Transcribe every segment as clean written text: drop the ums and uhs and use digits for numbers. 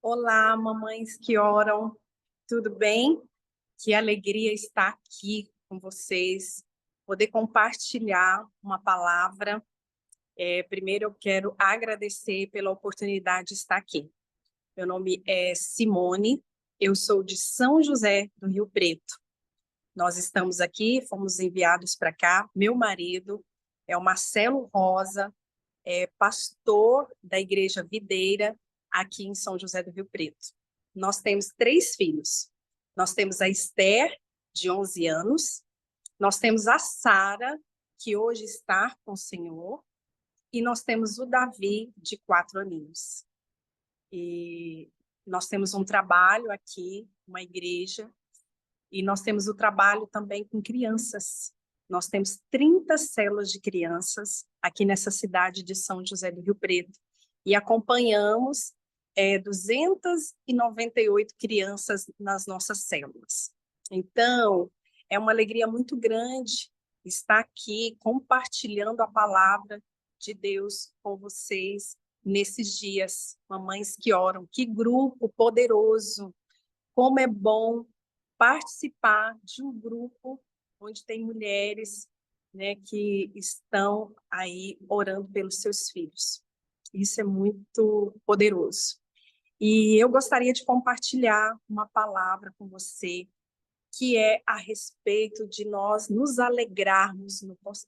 Olá, mamães que oram, tudo bem? Que alegria estar aqui com vocês, poder compartilhar uma palavra. Primeiro, eu quero agradecer pela oportunidade de estar aqui. Meu nome é Simone, eu sou de São José do Rio Preto. Nós estamos aqui, fomos enviados para cá. Meu marido é o Marcelo Rosa, é pastor da Igreja Videira, aqui em São José do Rio Preto. Nós temos 3 filhos. Nós temos a Esther, de 11 anos, nós temos a Sara, que hoje está com o Senhor, e nós temos o Davi, de 4 aninhos. E nós temos um trabalho aqui, uma igreja, e nós temos o trabalho também com crianças. Nós temos 30 células de crianças aqui nessa cidade de São José do Rio Preto. E acompanhamos 298 crianças nas nossas células. Então, é uma alegria muito grande estar aqui compartilhando a palavra de Deus com vocês nesses dias. Mamães que oram, que grupo poderoso! Como é bom participar de um grupo onde tem mulheres, né, que estão aí orando pelos seus filhos. Isso é muito poderoso. E eu gostaria de compartilhar uma palavra com você, que é a respeito de nós nos alegrarmos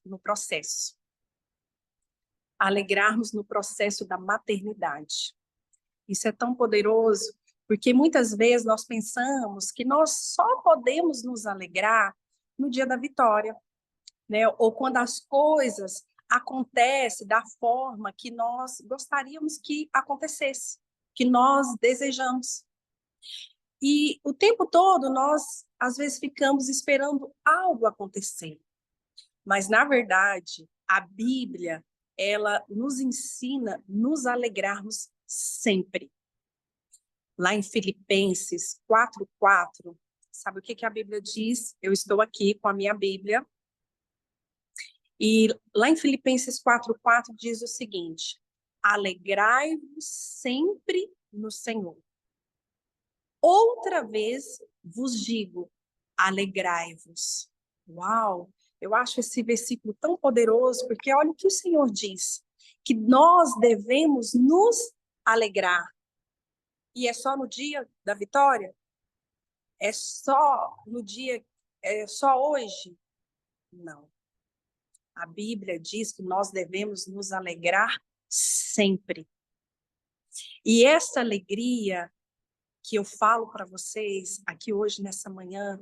no processo. Alegrarmos no processo da maternidade. Isso é tão poderoso, porque muitas vezes nós pensamos que nós só podemos nos alegrar no dia da vitória, né? Ou quando as coisas acontecem da forma que nós gostaríamos que acontecesse, que nós desejamos. E o tempo todo nós, às vezes, ficamos esperando algo acontecer. Mas, na verdade, a Bíblia, ela nos ensina a nos alegrarmos sempre. Lá em Filipenses 4:4, sabe o que a Bíblia diz? Eu estou aqui com a minha Bíblia. E lá em Filipenses 4:4 diz o seguinte: alegrai-vos sempre no Senhor. Outra vez vos digo, alegrai-vos. Uau! Eu acho esse versículo tão poderoso, porque olha o que o Senhor diz, que nós devemos nos alegrar. E é só no dia da vitória? É só no dia, é só hoje? Não. A Bíblia diz que nós devemos nos alegrar sempre. E essa alegria que eu falo para vocês aqui hoje, nessa manhã,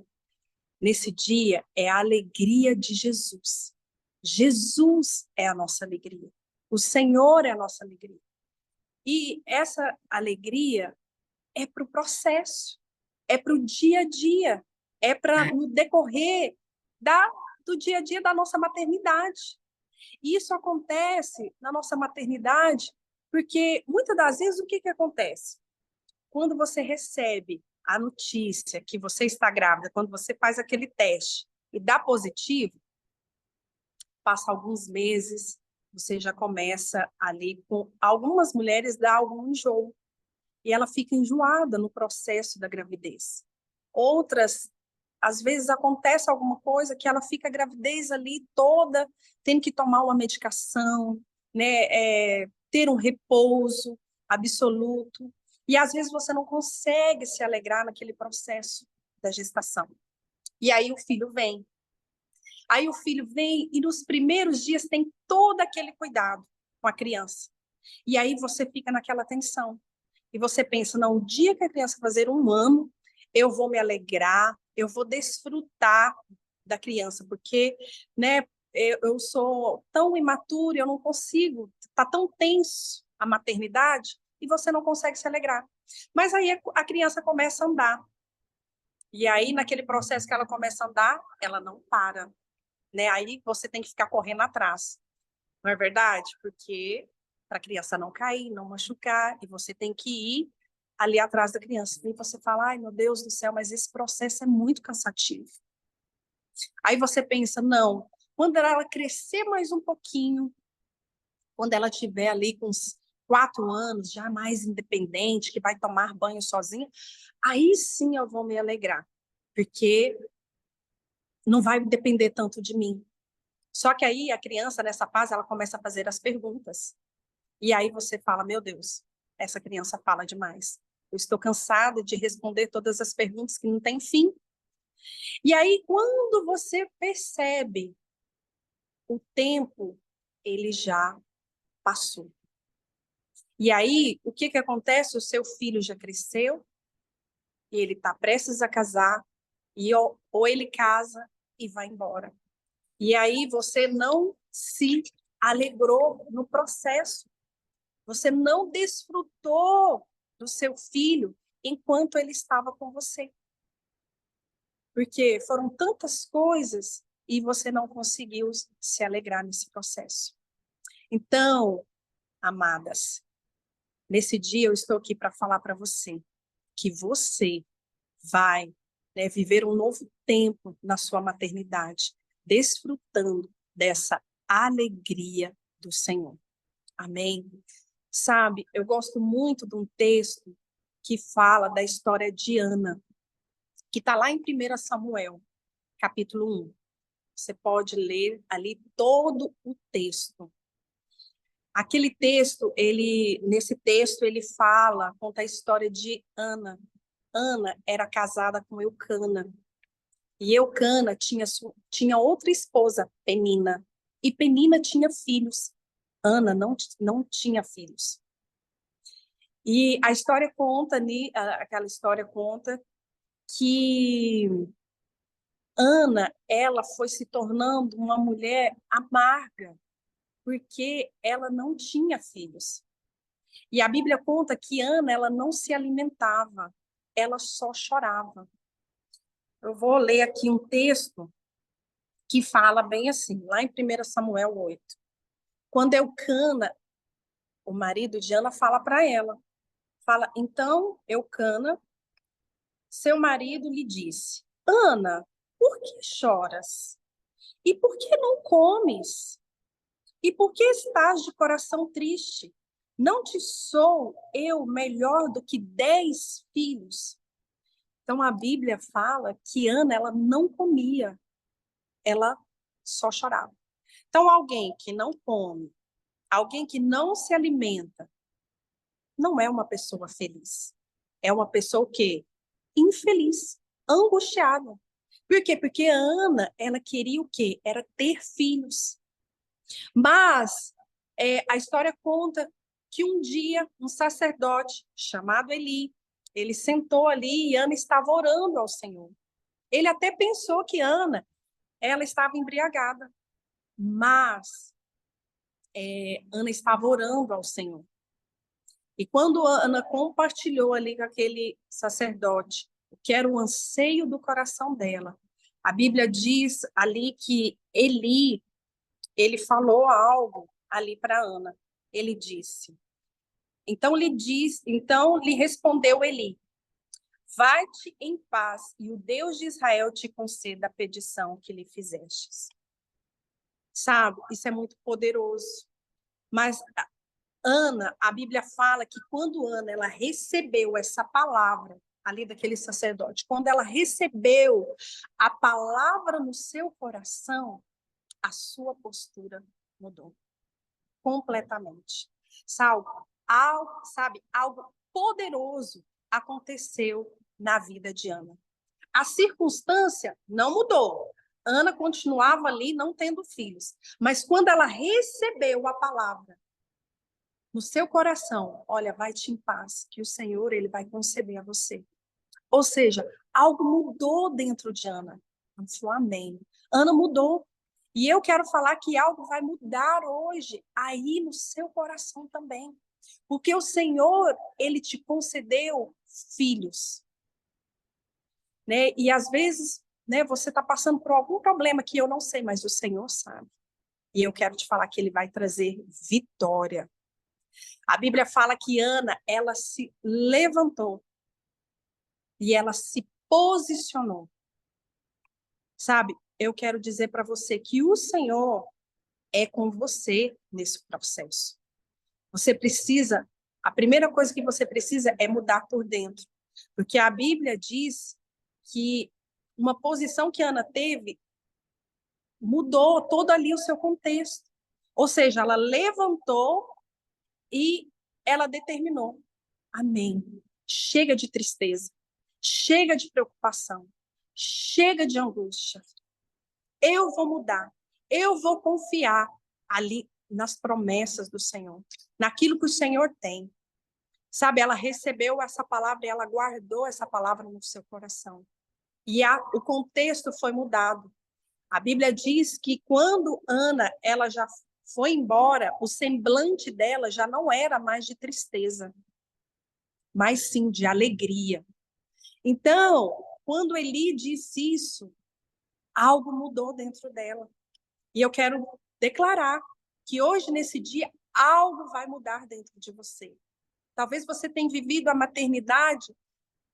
nesse dia, é a alegria de Jesus. Jesus é a nossa alegria. O Senhor é a nossa alegria. E essa alegria é para o processo, é para o dia a dia, é para no decorrer do dia a dia da nossa maternidade. E isso acontece na nossa maternidade porque, muitas das vezes, o que acontece? Quando você recebe a notícia que você está grávida, quando você faz aquele teste e dá positivo, passa alguns meses, você já começa ali com algumas mulheres dá algum enjoo e ela fica enjoada no processo da gravidez. Outras, às vezes acontece alguma coisa que ela fica a gravidez ali toda, tendo que tomar uma medicação, né, ter um repouso absoluto. E às vezes você não consegue se alegrar naquele processo da gestação. E aí o filho vem. Aí o filho vem e nos primeiros dias tem todo aquele cuidado com a criança. E aí você fica naquela tensão. E você pensa, não, o dia que a criança fazer 1 ano, eu vou me alegrar, eu vou desfrutar da criança, porque, né, eu sou tão imatura, eu não consigo, está tão tenso a maternidade, e você não consegue se alegrar. Mas aí a criança começa a andar. E aí, naquele processo que ela começa a andar, ela não para, né? Aí você tem que ficar correndo atrás. Não é verdade? Porque para a criança não cair, não machucar, e você tem que ir ali atrás da criança. E você fala, ai, meu Deus do céu, mas esse processo é muito cansativo. Aí você pensa, não, quando ela crescer mais um pouquinho, quando ela tiver ali com 4 anos, já mais independente, que vai tomar banho sozinha, aí sim eu vou me alegrar, porque não vai depender tanto de mim. Só que aí a criança, nessa fase, ela começa a fazer as perguntas. E aí você fala, meu Deus, essa criança fala demais. Eu estou cansada de responder todas as perguntas que não têm fim. E aí, quando você percebe, o tempo, ele já passou. E aí, o que que acontece? O seu filho já cresceu, e ele está prestes a casar, e ou ele casa e vai embora. E aí você não se alegrou no processo. Você não desfrutou do seu filho enquanto ele estava com você. Porque foram tantas coisas e você não conseguiu se alegrar nesse processo. Então, amadas, nesse dia eu estou aqui para falar para você que você vai, né, viver um novo tempo na sua maternidade, desfrutando dessa alegria do Senhor. Amém? Sabe, eu gosto muito de um texto que fala da história de Ana, que está lá em 1 Samuel, capítulo 1. Você pode ler ali todo o texto. Aquele texto, nesse texto, ele fala, conta a história de Ana. Ana era casada com Eucana. E Eucana tinha outra esposa, Penina. E Penina tinha filhos. Ana não tinha filhos. E a história conta, aquela história conta que Ana, ela foi se tornando uma mulher amarga, porque ela não tinha filhos. E a Bíblia conta que Ana, ela não se alimentava, ela só chorava. Eu vou ler aqui um texto que fala bem assim, lá em 1 Samuel 8. Quando Eucana, o marido de Ana, fala para ela, fala, então, Eucana, seu marido lhe disse, Ana, por que choras? E por que não comes? E por que estás de coração triste? Não te sou eu melhor do que 10 filhos? Então, a Bíblia fala que Ana, ela não comia, ela só chorava. Então, alguém que não come, alguém que não se alimenta, não é uma pessoa feliz. É uma pessoa o quê? Infeliz, angustiada. Por quê? Porque a Ana, ela queria o quê? Era ter filhos. Mas a história conta que um dia um sacerdote chamado Eli, ele sentou ali e Ana estava orando ao Senhor. Ele até pensou que Ana, ela estava embriagada, mas Ana estava orando ao Senhor. E quando Ana compartilhou ali com aquele sacerdote o que era o anseio do coração dela, a Bíblia diz ali que Eli, ele falou algo ali para Ana. Ele disse, então lhe respondeu Eli, vai-te em paz e o Deus de Israel te conceda a petição que lhe fizestes. Sabe, isso é muito poderoso. Mas Ana, a Bíblia fala que quando Ana ela recebeu essa palavra ali daquele sacerdote, quando ela recebeu a palavra no seu coração, a sua postura mudou completamente. Algo poderoso aconteceu na vida de Ana. A circunstância não mudou. Ana continuava ali não tendo filhos. Mas quando ela recebeu a palavra no seu coração, olha, vai-te em paz, que o Senhor ele vai conceder a você. Ou seja, algo mudou dentro de Ana. Ela falou, amém. Ana mudou. E eu quero falar que algo vai mudar hoje, aí no seu coração também. Porque o Senhor, ele te concedeu filhos. Né? E às vezes, né, você está passando por algum problema que eu não sei, mas o Senhor sabe. E eu quero te falar que ele vai trazer vitória. A Bíblia fala que Ana, ela se levantou e ela se posicionou. Sabe, eu quero dizer para você que o Senhor é com você nesse processo. Você precisa, a primeira coisa que você precisa é mudar por dentro. Porque a Bíblia diz que uma posição que Ana teve mudou todo ali o seu contexto. Ou seja, ela levantou e ela determinou. Amém. Chega de tristeza. Chega de preocupação. Chega de angústia. Eu vou mudar. Eu vou confiar ali nas promessas do Senhor, naquilo que o Senhor tem. Sabe, ela recebeu essa palavra e ela guardou essa palavra no seu coração. E o contexto foi mudado. A Bíblia diz que quando Ana ela já foi embora, o semblante dela já não era mais de tristeza, mas sim de alegria. Então, quando Eli disse isso, algo mudou dentro dela. E eu quero declarar que hoje, nesse dia, algo vai mudar dentro de você. Talvez você tenha vivido a maternidade,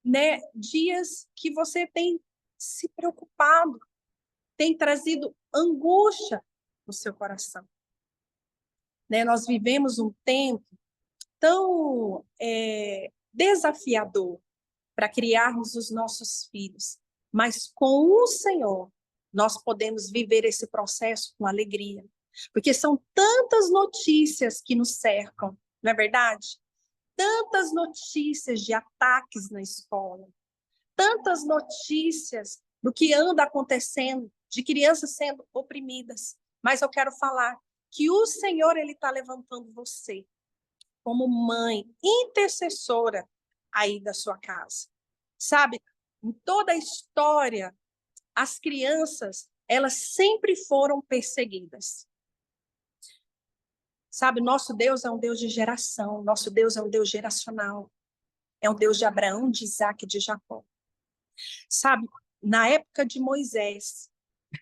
né, dias que você tem se preocupado, tem trazido angústia no seu coração. Né? Nós vivemos um tempo tão desafiador para criarmos os nossos filhos, mas com o Senhor nós podemos viver esse processo com alegria, porque são tantas notícias que nos cercam, não é verdade? Tantas notícias de ataques na escola, tantas notícias do que anda acontecendo, de crianças sendo oprimidas. Mas eu quero falar que o Senhor ele está levantando você como mãe intercessora aí da sua casa. Sabe, em toda a história, as crianças, elas sempre foram perseguidas. Sabe, nosso Deus é um Deus de geração, nosso Deus é um Deus geracional. É um Deus de Abraão, de Isaac e de Jacó. Sabe, na época de Moisés,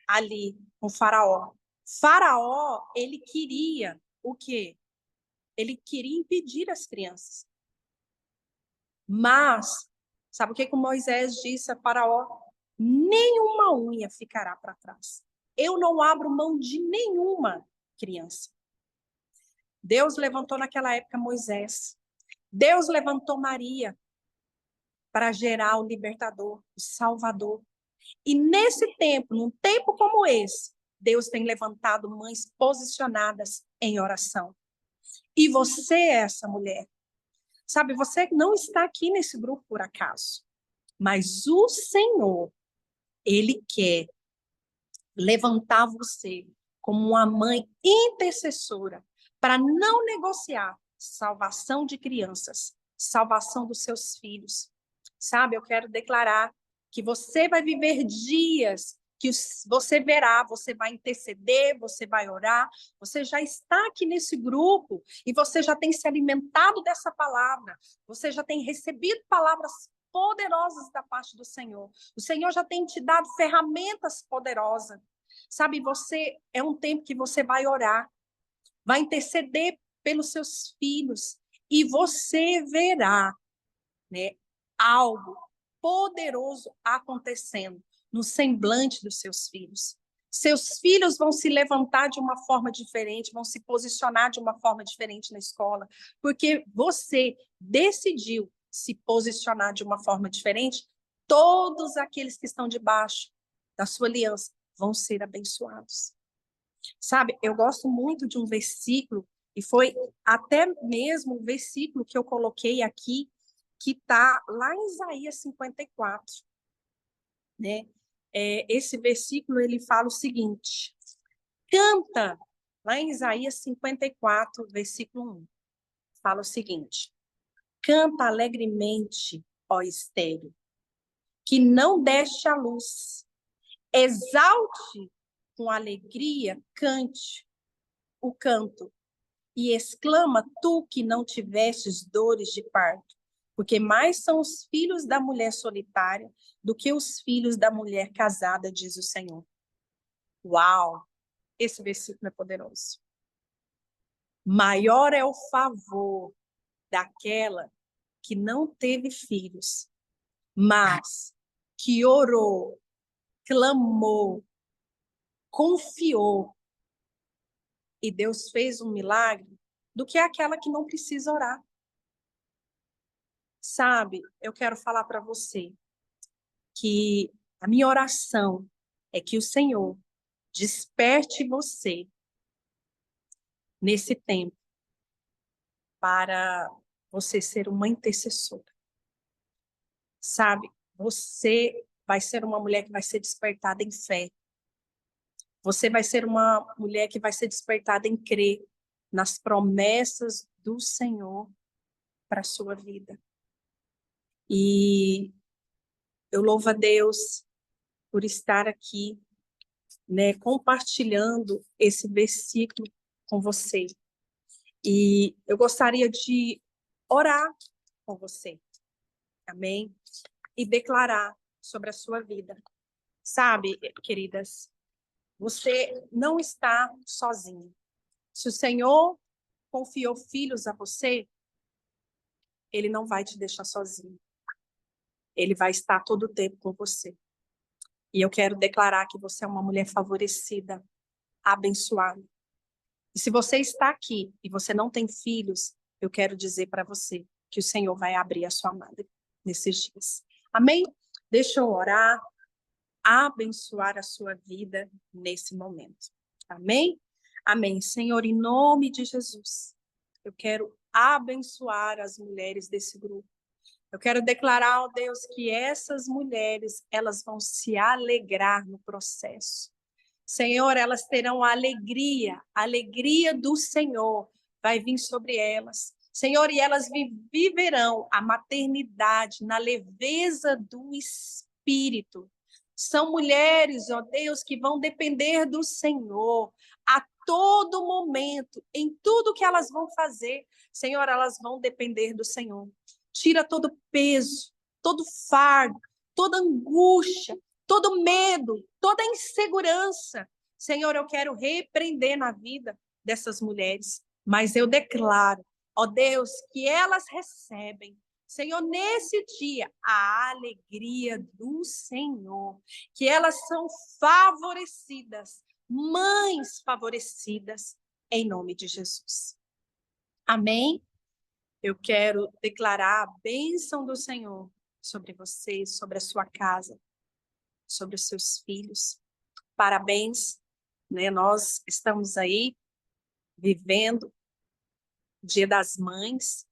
ali com Faraó, Faraó, ele queria o quê? Ele queria impedir as crianças. Mas, sabe o que que Moisés disse a Faraó? Nenhuma unha ficará para trás. Eu não abro mão de nenhuma criança. Deus levantou naquela época Moisés. Deus levantou Maria para gerar o libertador, o salvador. E nesse tempo, num tempo como esse, Deus tem levantado mães posicionadas em oração. E você é essa mulher. Sabe, você não está aqui nesse grupo por acaso. Mas o Senhor, Ele quer levantar você como uma mãe intercessora para não negociar salvação de crianças, salvação dos seus filhos. Sabe, eu quero declarar que você vai viver dias que você verá, você vai interceder, você vai orar, você já está aqui nesse grupo e você já tem se alimentado dessa palavra, você já tem recebido palavras poderosas da parte do Senhor. O Senhor já tem te dado ferramentas poderosas. Sabe, você é um tempo que você vai orar, vai interceder pelos seus filhos e você verá, né, algo poderoso acontecendo no semblante dos seus filhos. Seus filhos vão se levantar de uma forma diferente, vão se posicionar de uma forma diferente na escola, porque você decidiu se posicionar de uma forma diferente. Todos aqueles que estão debaixo da sua aliança vão ser abençoados. Sabe, eu gosto muito de um versículo, e foi até mesmo o versículo que eu coloquei aqui, que está lá em Isaías 54, né? Esse versículo, ele fala o seguinte, canta, lá em Isaías 54, versículo 1, fala o seguinte, canta alegremente, ó estéril, que não deste a luz, exalte com alegria, cante o canto, e exclama tu que não tivestes dores de parto, porque mais são os filhos da mulher solitária do que os filhos da mulher casada, diz o Senhor. Uau! Esse versículo é poderoso. Maior é o favor daquela que não teve filhos, mas que orou, clamou, confiou, e Deus fez um milagre, do que aquela que não precisa orar. Sabe, eu quero falar para você que a minha oração é que o Senhor desperte você nesse tempo para você ser uma intercessora. Sabe, você vai ser uma mulher que vai ser despertada em fé. Você vai ser uma mulher que vai ser despertada em crer nas promessas do Senhor para a sua vida. E eu louvo a Deus por estar aqui, né, compartilhando esse versículo com você. E eu gostaria de orar com você, amém? E declarar sobre a sua vida. Sabe, queridas, você não está sozinha. Se o Senhor confiou filhos a você, Ele não vai te deixar sozinho. Ele vai estar todo o tempo com você. E eu quero declarar que você é uma mulher favorecida, abençoada. E se você está aqui e você não tem filhos, eu quero dizer para você que o Senhor vai abrir a sua madre nesses dias. Amém? Deixa eu orar, abençoar a sua vida nesse momento. Amém? Amém. Senhor, em nome de Jesus, eu quero abençoar as mulheres desse grupo. Eu quero declarar, ó Deus, que essas mulheres, elas vão se alegrar no processo. Senhor, elas terão a alegria do Senhor vai vir sobre elas. Senhor, e elas viverão a maternidade na leveza do Espírito. São mulheres, ó Deus, que vão depender do Senhor a todo momento, em tudo que elas vão fazer. Senhor, elas vão depender do Senhor. Tira todo peso, todo fardo, toda angústia, todo medo, toda insegurança. Senhor, eu quero repreender na vida dessas mulheres, mas eu declaro, ó Deus, que elas recebem, Senhor, nesse dia, a alegria do Senhor, que elas são favorecidas, mães favorecidas, em nome de Jesus. Amém? Eu quero declarar a bênção do Senhor sobre você, sobre a sua casa, sobre os seus filhos. Parabéns, né? Nós estamos aí vivendo o Dia das Mães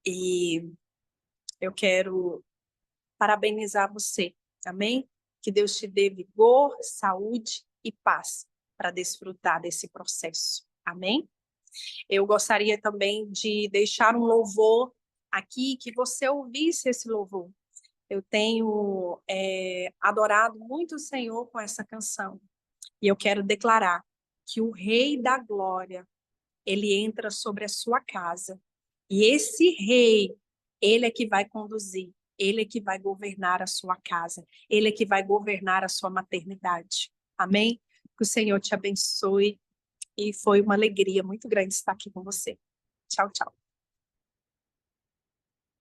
e eu quero parabenizar você, amém? Que Deus te dê vigor, saúde e paz para desfrutar desse processo, amém? Eu gostaria também de deixar um louvor aqui, que você ouvisse esse louvor. Eu tenho adorado muito o Senhor com essa canção. E eu quero declarar que o Rei da Glória, ele entra sobre a sua casa. E esse Rei, ele é que vai conduzir, ele é que vai governar a sua casa, ele é que vai governar a sua maternidade. Amém? Que o Senhor te abençoe. E foi uma alegria muito grande estar aqui com você. Tchau, tchau.